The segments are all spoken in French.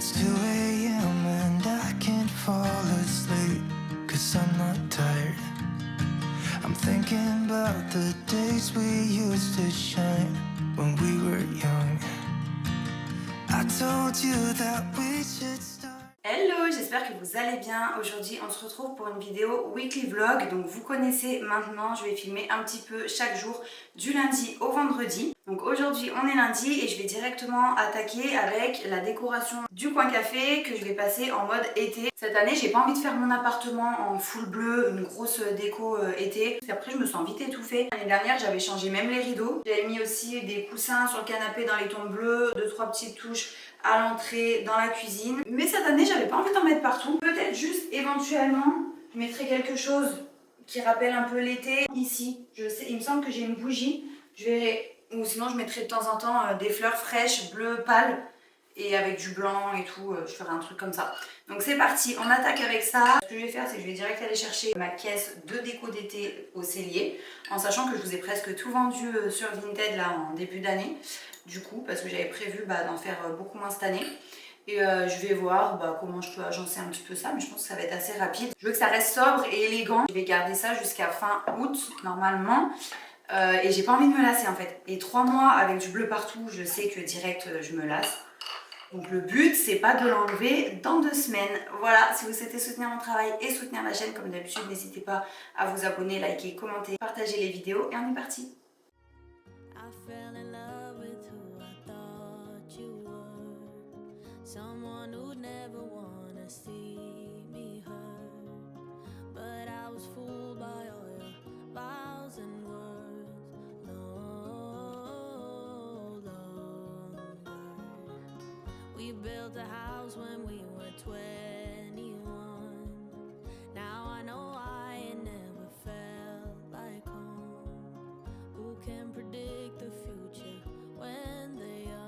It's 2 a.m. and I can't fall asleep, 'cause I'm not tired. I'm thinking about the days we used to shine when we were young. I told you that we should start. Hello, j'espère que vous allez bien. Aujourd'hui on se retrouve pour une vidéo weekly vlog. Donc vous connaissez maintenant, je vais filmer un petit peu chaque jour du lundi au vendredi. Donc aujourd'hui on est lundi et je vais directement attaquer avec la décoration du coin café que je vais passer en mode été. Cette année j'ai pas envie de faire mon appartement en full bleu, une grosse déco été. Parce qu'après je me sens vite étouffée. L'année dernière j'avais changé même les rideaux. J'avais mis aussi des coussins sur le canapé dans les tons bleus, 2-3 petites touches à l'entrée, dans la cuisine. Mais cette année, j'avais pas envie d'en mettre partout. Peut-être juste, éventuellement, je mettrai quelque chose qui rappelle un peu l'été. Ici, je sais, il me semble que j'ai une bougie. Je verrai. Ou sinon, je mettrai de temps en temps des fleurs fraîches, bleues, pâles. Et avec du blanc et tout, je ferai un truc comme ça. Donc c'est parti, on attaque avec ça. Ce que je vais faire, c'est que je vais direct aller chercher ma caisse de déco d'été au cellier. En sachant que je vous ai presque tout vendu sur Vinted là en début d'année. Du coup, parce que j'avais prévu d'en faire beaucoup moins cette année. Et je vais voir comment je peux agencer un petit peu ça, mais je pense que ça va être assez rapide. Je veux que ça reste sobre et élégant. Je vais garder ça jusqu'à fin août normalement. Et j'ai pas envie de me lasser en fait. Et 3 mois avec du bleu partout, je sais que direct je me lasse. Donc le but, c'est pas de l'enlever dans 2 semaines. Voilà, si vous souhaitez soutenir mon travail et soutenir la chaîne, comme d'habitude, n'hésitez pas à vous abonner, liker, commenter, partager les vidéos et on est parti. Someone who'd never wanna see me hurt, but I was fooled by all your vows and words. No longer. We built a house when we were 21. Now I know I ain't never felt like home. Who can predict the future when they're young?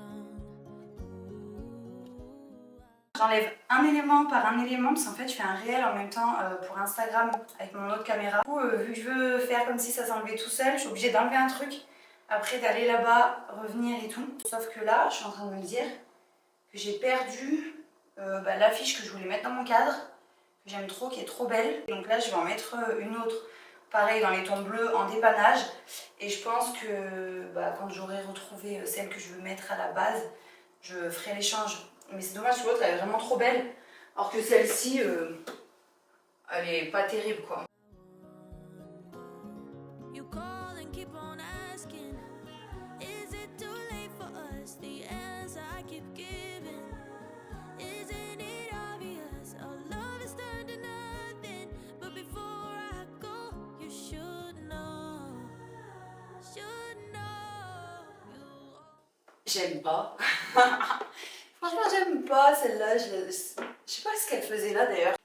J'enlève un élément par un élément parce qu'en fait je fais un réel en même temps pour Instagram avec mon autre caméra. Du coup, vu que je veux faire comme si ça s'enlevait tout seul, je suis obligée d'enlever un truc, après d'aller là-bas, revenir et tout. Sauf que là, je suis en train de me dire que j'ai perdu l'affiche que je voulais mettre dans mon cadre, que j'aime trop, qui est trop belle. Donc là, je vais en mettre une autre, pareil dans les tons bleus en dépannage. Et je pense que quand j'aurai retrouvé celle que je veux mettre à la base, je ferai l'échange. Mais c'est dommage que l'autre elle est vraiment trop belle, alors que celle-ci, elle est pas terrible quoi. J'aime pas. Franchement, j'aime pas celle-là. Je sais pas ce qu'elle faisait là d'ailleurs.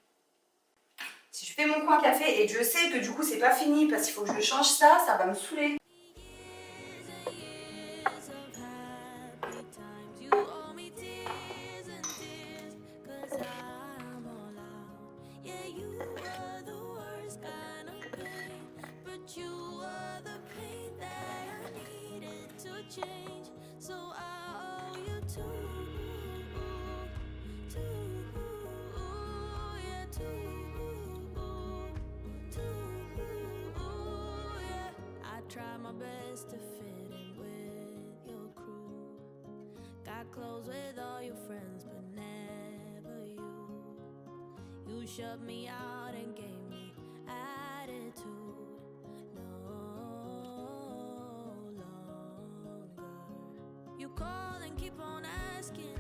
Si je fais mon coin café et que je sais que du coup c'est pas fini parce qu'il faut que je change ça, ça va me saouler. Try my best to fit in with your crew. Got close with all your friends, but never you. You shut me out and gave me attitude. No longer. You call and keep on asking.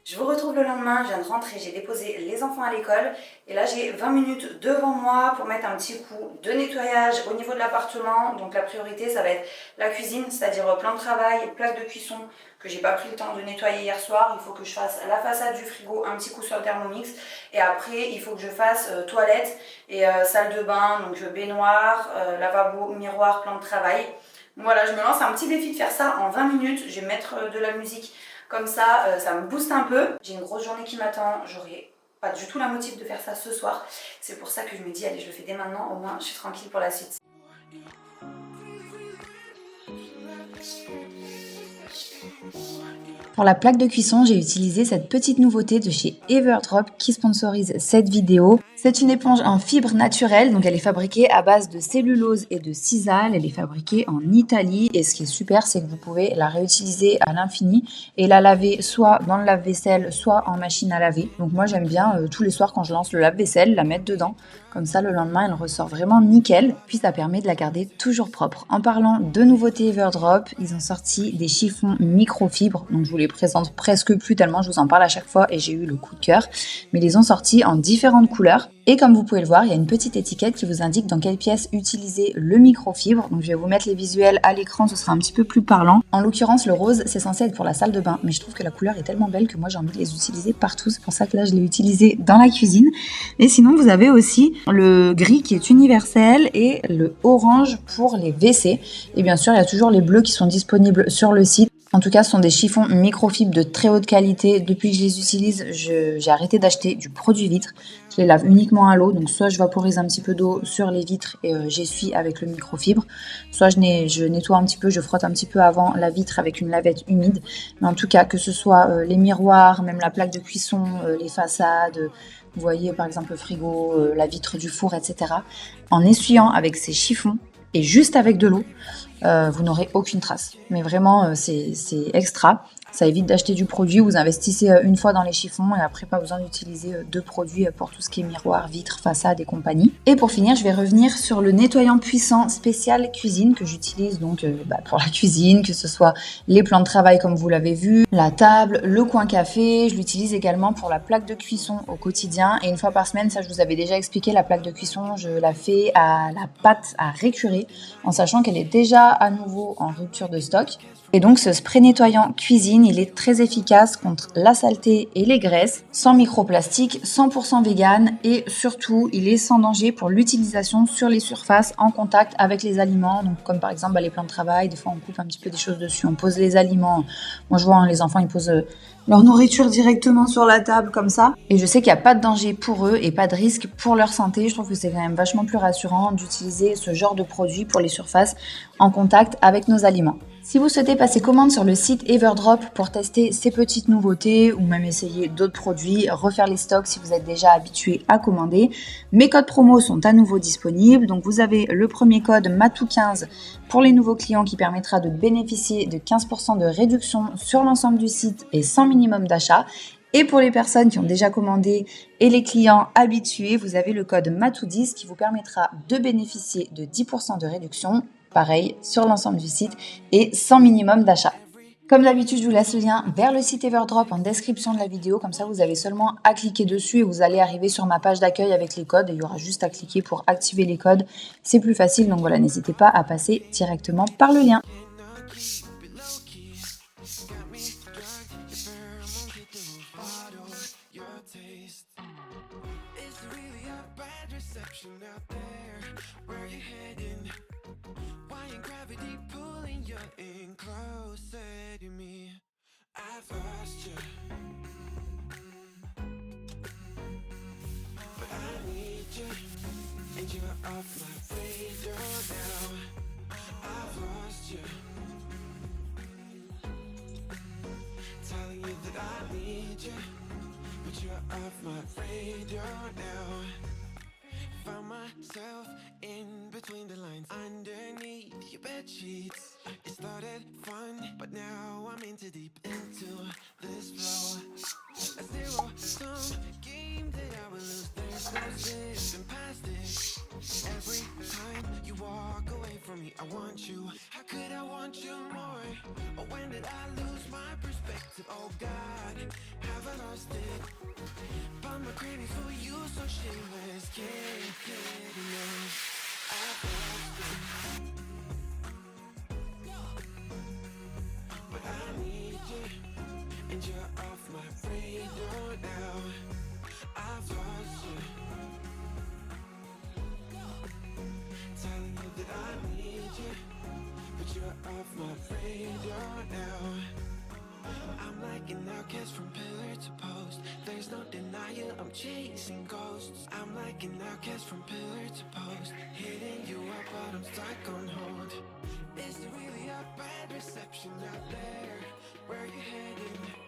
Je vous retrouve le lendemain, je viens de rentrer, j'ai déposé les enfants à l'école et là j'ai 20 minutes devant moi pour mettre un petit coup de nettoyage au niveau de l'appartement. Donc la priorité ça va être la cuisine, c'est-à-dire plan de travail, plaque de cuisson que j'ai pas pris le temps de nettoyer hier soir. Il faut que je fasse la façade du frigo, un petit coup sur le Thermomix et après il faut que je fasse toilette et salle de bain, donc baignoire, lavabo, miroir, plan de travail. Donc voilà, je me lance un petit défi de faire ça en 20 minutes, je vais mettre de la musique. Comme ça, ça me booste un peu. J'ai une grosse journée qui m'attend. J'aurai pas du tout la motive de faire ça ce soir. C'est pour ça que je me dis, allez, je le fais dès maintenant. Au moins, je suis tranquille pour la suite. Pour la plaque de cuisson, j'ai utilisé cette petite nouveauté de chez Everdrop qui sponsorise cette vidéo. C'est une éponge en fibre naturelle, donc elle est fabriquée à base de cellulose et de sisal. Elle est fabriquée en Italie et ce qui est super, c'est que vous pouvez la réutiliser à l'infini et la laver soit dans le lave-vaisselle, soit en machine à laver. Donc moi j'aime bien tous les soirs quand je lance le lave-vaisselle, la mettre dedans. Comme ça, le lendemain, elle ressort vraiment nickel. Puis ça permet de la garder toujours propre. En parlant de nouveautés Everdrop, ils ont sorti des chiffons microfibres. Donc je vous les présente presque plus tellement je vous en parle à chaque fois et j'ai eu le coup de cœur. Mais ils les ont sortis en différentes couleurs. Et comme vous pouvez le voir, il y a une petite étiquette qui vous indique dans quelle pièce utiliser le microfibre. Donc je vais vous mettre les visuels à l'écran, ce sera un petit peu plus parlant. En l'occurrence, le rose, c'est censé être pour la salle de bain. Mais je trouve que la couleur est tellement belle que moi j'ai envie de les utiliser partout. C'est pour ça que là je l'ai utilisé dans la cuisine. Et sinon, vous avez aussi le gris qui est universel et le orange pour les WC. Et bien sûr, il y a toujours les bleus qui sont disponibles sur le site. En tout cas, ce sont des chiffons microfibres de très haute qualité. Depuis que je les utilise, j'ai arrêté d'acheter du produit vitre. Je les lave uniquement à l'eau. Donc, soit je vaporise un petit peu d'eau sur les vitres et j'essuie avec le microfibre. Soit je nettoie un petit peu, je frotte un petit peu avant la vitre avec une lavette humide. Mais en tout cas, que ce soit les miroirs, même la plaque de cuisson, les façades, vous voyez par exemple le frigo, la vitre du four, etc. En essuyant avec ces chiffons et juste avec de l'eau, vous n'aurez aucune trace. Mais vraiment, c'est extra. Ça évite d'acheter du produit. Vous investissez une fois dans les chiffons et après, pas besoin d'utiliser deux produits pour tout ce qui est miroir, vitres, façade et compagnie. Et pour finir, je vais revenir sur le nettoyant puissant spécial cuisine que j'utilise donc pour la cuisine, que ce soit les plans de travail comme vous l'avez vu, la table, le coin café. Je l'utilise également pour la plaque de cuisson au quotidien. Et une fois par semaine, ça je vous avais déjà expliqué, la plaque de cuisson, je la fais à la pâte à récurer en sachant qu'elle est déjà à nouveau en rupture de stock. Et donc ce spray nettoyant cuisine, il est très efficace contre la saleté et les graisses, sans microplastique, 100% vegan et surtout il est sans danger pour l'utilisation sur les surfaces en contact avec les aliments. Donc comme par exemple les plans de travail, des fois on coupe un petit peu des choses dessus, on pose les aliments. Moi je vois les enfants ils posent leur nourriture directement sur la table comme ça. Et je sais qu'il n'y a pas de danger pour eux et pas de risque pour leur santé. Je trouve que c'est quand même vachement plus rassurant d'utiliser ce genre de produit pour les surfaces en contact avec nos aliments. Si vous souhaitez passer commande sur le site Everdrop pour tester ces petites nouveautés ou même essayer d'autres produits, refaire les stocks si vous êtes déjà habitué à commander, mes codes promo sont à nouveau disponibles. Donc vous avez le premier code MATOU15 pour les nouveaux clients qui permettra de bénéficier de 15% de réduction sur l'ensemble du site et sans minimum d'achat. Et pour les personnes qui ont déjà commandé et les clients habitués, vous avez le code MATOU10 qui vous permettra de bénéficier de 10% de réduction. Pareil, sur l'ensemble du site et sans minimum d'achat. Comme d'habitude, je vous laisse le lien vers le site Everdrop en description de la vidéo. Comme ça, vous avez seulement à cliquer dessus et vous allez arriver sur ma page d'accueil avec les codes. Et il y aura juste à cliquer pour activer les codes. C'est plus facile, donc voilà, n'hésitez pas à passer directement par le lien. I've lost you, but I need you, and you're off my radar now. I've lost you, telling you that I need you, but you're off my radar now. Found myself in between the lines, underneath your bedsheets. It started fun, but now I'm in too deep into this flow. A zero-sum game that I will lose. There's no slipping past it. Every time you walk away from me, I want you. How could I want you more? Or when did I lose my perspective? Oh God, have I lost it? But my craving for you so shameless, can't get enough. I've lost it, but I need you, and you're off my radar now. I've lost you, telling you that I need you, but you're off my radar now. I'm like an outcast from pillar to post. There's no denial, I'm chasing ghosts. I'm like an outcast from pillar to post. Hitting you up, but I'm stuck on hold. Is it really a bad reception out there? Where you heading?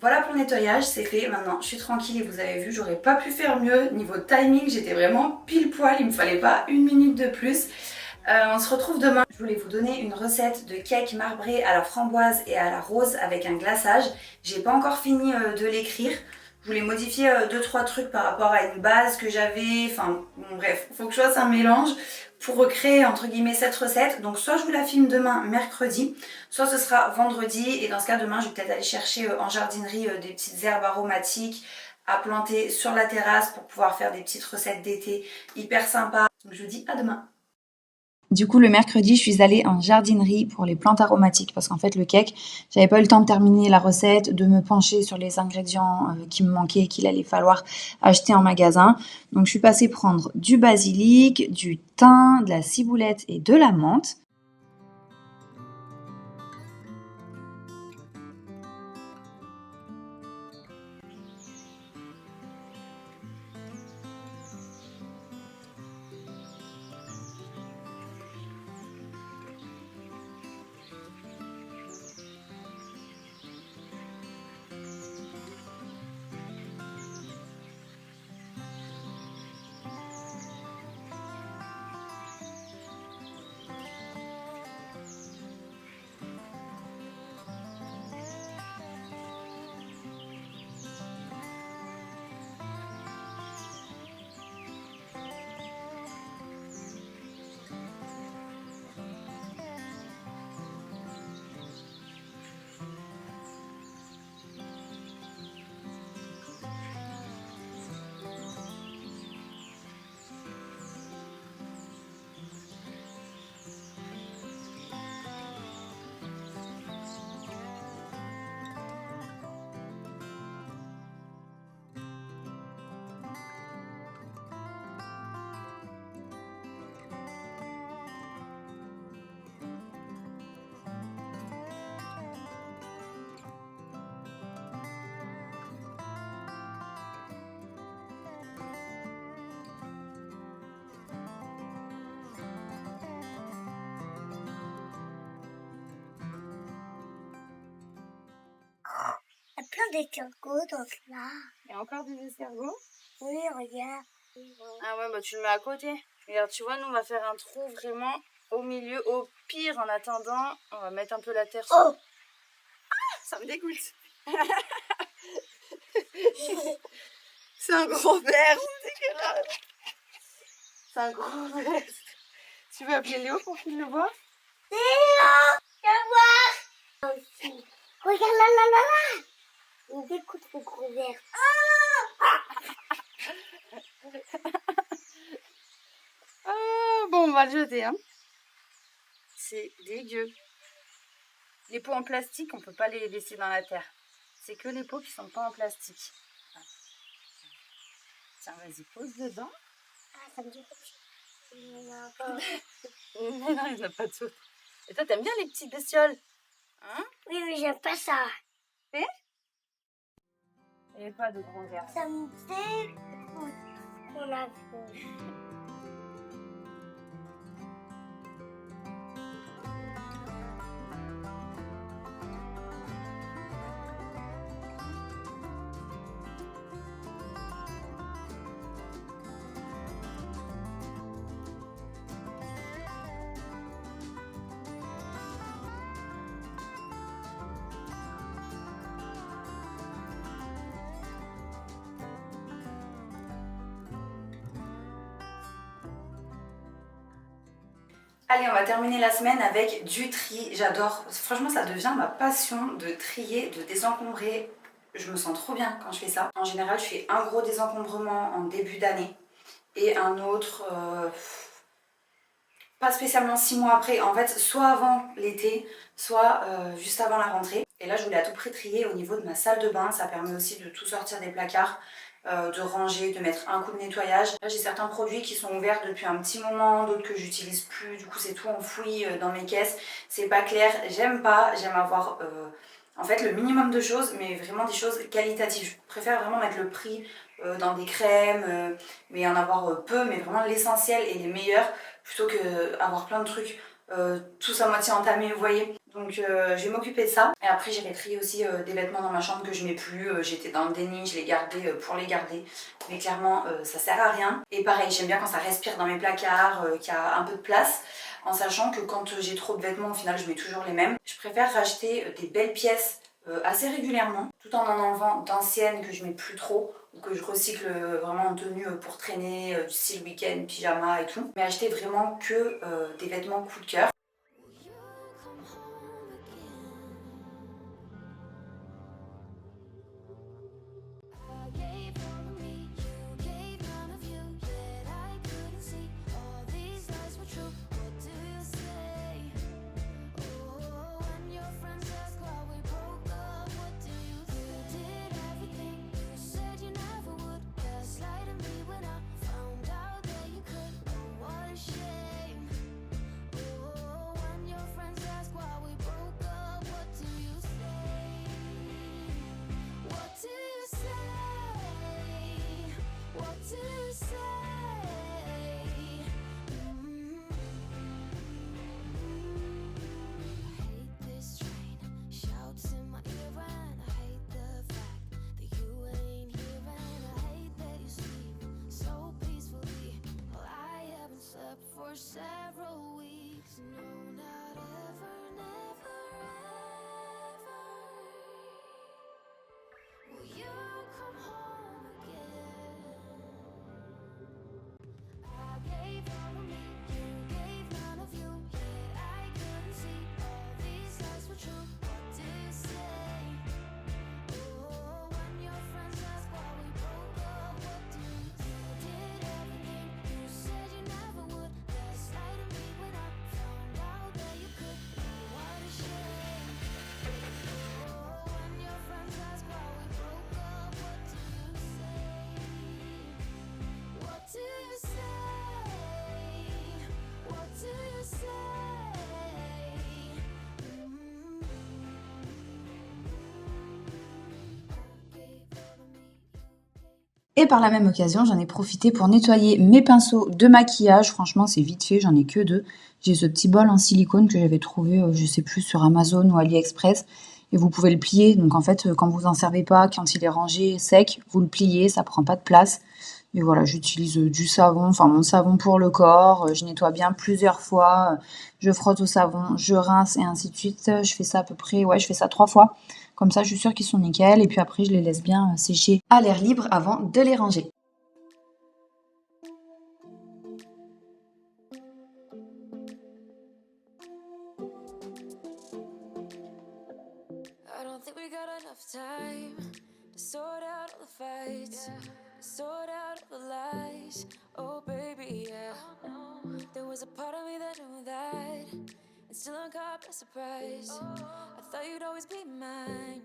voilà pour le nettoyage, c'est fait. Maintenant, je suis tranquille et vous avez vu, j'aurais pas pu faire mieux. Niveau timing, j'étais vraiment pile poil, il me fallait pas une minute de plus. On se retrouve demain. Je voulais vous donner une recette de cake marbré à la framboise et à la rose avec un glaçage. J'ai pas encore fini de l'écrire. Je voulais modifier 2-3 trucs par rapport à une base que j'avais. Enfin, bon, bref, faut que je fasse un mélange pour recréer entre guillemets cette recette. Donc soit je vous la filme demain, mercredi, soit ce sera vendredi. Et dans ce cas, demain, je vais peut-être aller chercher en jardinerie des petites herbes aromatiques à planter sur la terrasse pour pouvoir faire des petites recettes d'été hyper sympas. Donc je vous dis à demain. Du coup, le mercredi, je suis allée en jardinerie pour les plantes aromatiques parce qu'en fait, le cake, j'avais pas eu le temps de terminer la recette, de me pencher sur les ingrédients qui me manquaient et qu'il allait falloir acheter en magasin. Donc, je suis passée prendre du basilic, du thym, de la ciboulette et de la menthe. Il y a plein d'escargots dans là. Il y a encore des escargots? Oui, regarde. Ah ouais, bah tu le mets à côté. Regarde, tu vois, nous on va faire un trou vraiment au milieu. Au pire, en attendant, on va mettre un peu la terre. Oh! Ah, ça me dégoûte. C'est un gros verre, c'est dégueulasse. C'est un gros verre. Tu veux appeler Léo pour qu'il le voie? Léo, viens voir. Aussi. Regarde là, là, là, là. Il dégoûte le gros verre. Ah, bon, on va le jeter, hein. C'est dégueu. Les pots en plastique, on peut pas les laisser dans la terre. C'est que les pots qui sont pas en plastique. Tiens, vas-y, pose dedans. Ah, ça me dégoûte. Non, Mais non, il n'y en a pas d'autres. Et toi, t'aimes bien les petites bestioles? Hein? oui, mais j'aime pas ça. Il n'y a pas de grands verres. Ça me dégoûte. On a vu. Allez, on va terminer la semaine avec du tri. J'adore. Franchement, ça devient ma passion de trier, de désencombrer. Je me sens trop bien quand je fais ça. En général, je fais un gros désencombrement en début d'année et un autre pas spécialement 6 mois après. En fait, soit avant l'été, soit juste avant la rentrée. Et là, je voulais à tout prix trier au niveau de ma salle de bain. Ça permet aussi de tout sortir des placards. De ranger, de mettre un coup de nettoyage. Là j'ai certains produits qui sont ouverts depuis un petit moment, d'autres que j'utilise plus, du coup c'est tout enfoui dans mes caisses, c'est pas clair, j'aime pas, j'aime avoir en fait le minimum de choses, mais vraiment des choses qualitatives. Je préfère vraiment mettre le prix dans des crèmes, mais en avoir peu, mais vraiment l'essentiel et les meilleurs, plutôt que avoir plein de trucs tous à moitié entamés, vous voyez. Donc je vais m'occuper de ça. Et après j'irai trier aussi des vêtements dans ma chambre que je mets plus. J'étais dans le déni, je les gardais pour les garder. Mais clairement ça sert à rien. Et pareil, j'aime bien quand ça respire dans mes placards, qu'il y a un peu de place. En sachant que quand j'ai trop de vêtements, au final je mets toujours les mêmes. Je préfère racheter des belles pièces assez régulièrement, tout en enlevant d'anciennes que je mets plus trop, ou que je recycle vraiment en tenue pour traîner, du style week-end, pyjama et tout. Mais acheter vraiment que des vêtements coup de cœur. Several weeks, no, not ever, never, ever. Will you come home again? I gave all of me, you gave none of you. Yet I couldn't see all these lies were true. What do you say? Oh, when your friends ask why we broke up, what do you do? Did everything you said you never would. Gaslighting me when I found out that you could. Oh, what a shame. Oh, when your friends ask why we broke up, what do you say? What do you say? What do you say? Et par la même occasion, j'en ai profité pour nettoyer mes pinceaux de maquillage. Franchement, c'est vite fait, j'en ai que 2. J'ai ce petit bol en silicone que j'avais trouvé, je sais plus, sur Amazon ou AliExpress. Et vous pouvez le plier. Donc en fait, quand vous en servez pas, quand il est rangé sec, vous le pliez, ça prend pas de place. Et voilà, j'utilise du savon, enfin mon savon pour le corps. Je nettoie bien plusieurs fois. Je frotte au savon, je rince et ainsi de suite. Je fais ça à peu près, je fais ça 3 fois. Comme ça, je suis sûre qu'ils sont nickel. Et puis après, je les laisse bien sécher à l'air libre avant de les ranger. I don't think we got enough time to sort out all the fights, sort out all the lies. Oh baby, yeah. There was a part of me that knew that, and still I'm caught by surprise. I thought you'd always be mine.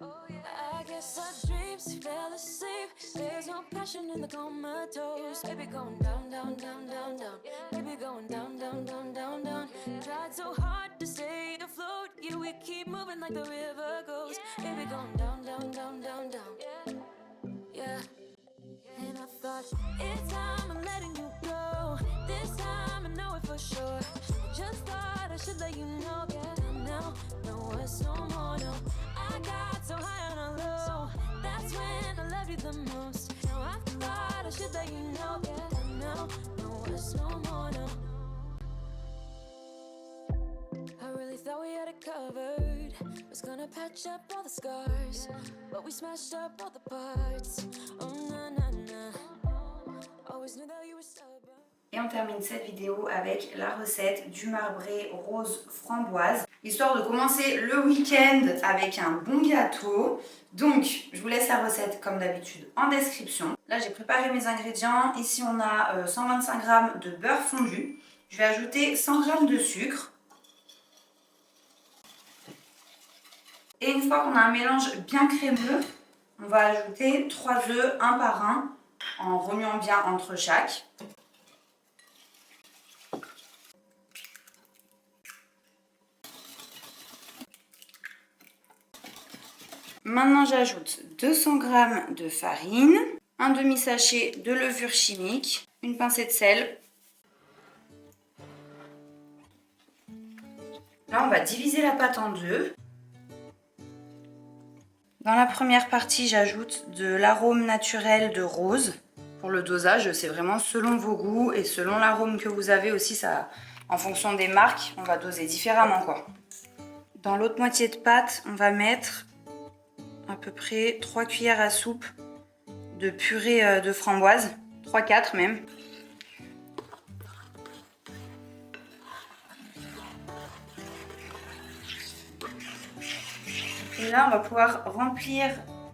I guess our dreams fell asleep. There's no passion in the comatose. Baby going down, down, down, down, down. Baby going down, down, down, down, down. Tried so hard to stay afloat. Yeah, we keep moving like the river goes. Baby going down, down, down, down, down. Yeah. And I thought, it's time I'm letting you go. This time I know it for sure. Just thought I should let you know. Yeah, now, no, it's no more, no. I got so high on a low. That's when I loved you the most. Now I thought I should let you know. Yeah, now, no, it's no more, no. I really thought we had it covered. Was gonna patch up all the scars, but we smashed up all the parts. Oh na na na. Always knew that you were stubborn. Et on termine cette vidéo avec la recette du marbré rose framboise, histoire de commencer le week-end avec un bon gâteau. Donc je vous laisse la recette comme d'habitude en description. Là j'ai préparé mes ingrédients. Ici on a 125 g de beurre fondu. Je vais ajouter 100 g de sucre. Et une fois qu'on a un mélange bien crémeux, on va ajouter 3 œufs un par un en remuant bien entre chaque. Maintenant j'ajoute 200 g de farine, un demi-sachet de levure chimique, une pincée de sel. Là, on va diviser la pâte en deux. Dans la première partie, j'ajoute de l'arôme naturel de rose. Pour le dosage, c'est vraiment selon vos goûts et selon l'arôme que vous avez aussi, ça, en fonction des marques, on va doser différemment, quoi. Dans l'autre moitié de pâte, on va mettre à peu près 3 cuillères à soupe de purée de framboise, 3-4 même. Et là, on va pouvoir remplir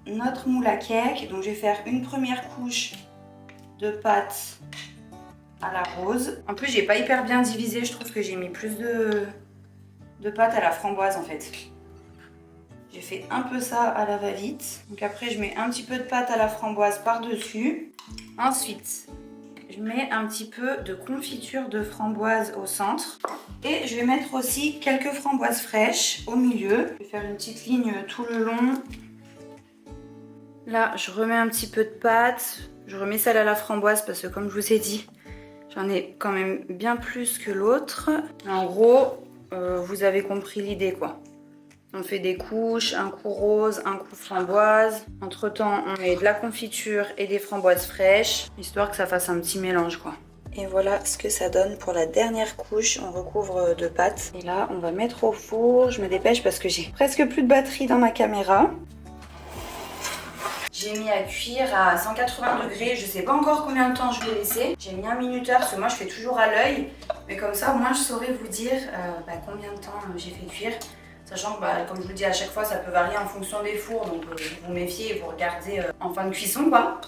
notre moule à cake. Donc, je vais faire une première couche de pâte à la rose. En plus, j'ai pas hyper bien divisé. Je trouve que j'ai mis plus de pâte à la framboise en fait. J'ai fait un peu ça à la va-vite. Donc après, je mets un petit peu de pâte à la framboise par-dessus. Ensuite, je mets un petit peu de confiture de framboise au centre. Et je vais mettre aussi quelques framboises fraîches au milieu. Je vais faire une petite ligne tout le long. Là, je remets un petit peu de pâte. Je remets celle à la framboise parce que comme je vous ai dit, j'en ai quand même bien plus que l'autre. En gros, vous avez compris l'idée quoi. On fait des couches, un coup rose, un coup framboise. Entre temps, on met de la confiture et des framboises fraîches, histoire que ça fasse un petit mélange quoi. Et voilà ce que ça donne pour la dernière couche. On recouvre de pâte. Et là, on va mettre au four. Je me dépêche parce que j'ai presque plus de batterie dans ma caméra. J'ai mis à cuire à 180 degrés. Je sais pas encore combien de temps je vais laisser. J'ai mis un minuteur parce que moi je fais toujours à l'œil. Mais comme ça, au moins je saurais vous dire combien de temps j'ai fait cuire. Sachant que, comme je vous le dis à chaque fois, ça peut varier en fonction des fours. Donc vous vous méfiez et vous regardez en fin de cuisson quoi.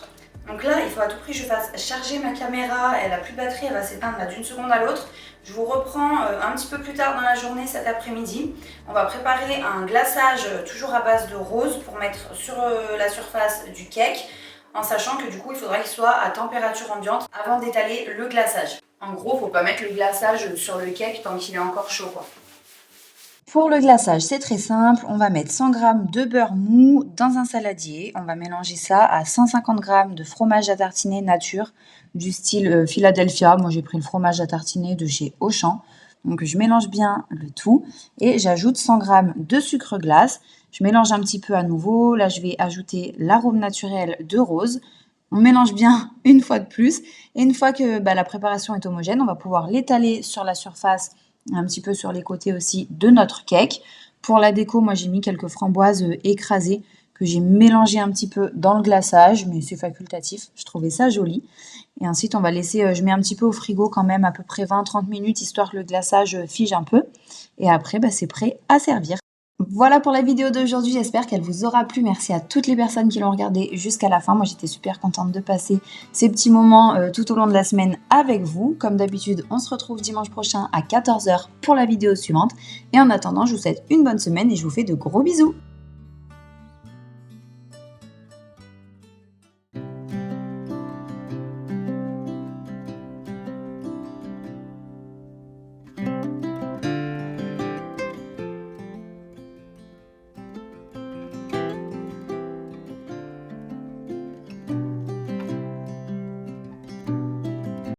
Donc là, il faut à tout prix que je fasse charger ma caméra. Elle a plus de batterie, elle va s'éteindre d'une seconde à l'autre. Je vous reprends un petit peu plus tard dans la journée, cet après-midi. On va préparer un glaçage toujours à base de rose pour mettre sur la surface du cake. En sachant que du coup, il faudra qu'il soit à température ambiante avant d'étaler le glaçage. En gros, il ne faut pas mettre le glaçage sur le cake tant qu'il est encore chaud quoi. Pour le glaçage, c'est très simple. On va mettre 100 g de beurre mou dans un saladier. On va mélanger ça à 150 g de fromage à tartiner nature du style Philadelphia. Moi, j'ai pris le fromage à tartiner de chez Auchan. Donc, je mélange bien le tout et j'ajoute 100 g de sucre glace. Je mélange un petit peu à nouveau. Là, je vais ajouter l'arôme naturel de rose. On mélange bien une fois de plus. Et une fois que la préparation est homogène, on va pouvoir l'étaler sur la surface, un petit peu sur les côtés aussi de notre cake. Pour la déco, moi j'ai mis quelques framboises écrasées que j'ai mélangées un petit peu dans le glaçage, mais c'est facultatif, je trouvais ça joli. Et ensuite on va laisser, je mets un petit peu au frigo quand même à peu près 20-30 minutes, histoire que le glaçage fige un peu. Et après c'est prêt à servir. Voilà pour la vidéo d'aujourd'hui, j'espère qu'elle vous aura plu. Merci à toutes les personnes qui l'ont regardée jusqu'à la fin. Moi j'étais super contente de passer ces petits moments tout au long de la semaine avec vous. Comme d'habitude, on se retrouve dimanche prochain à 14 h pour la vidéo suivante. Et en attendant, je vous souhaite une bonne semaine et je vous fais de gros bisous.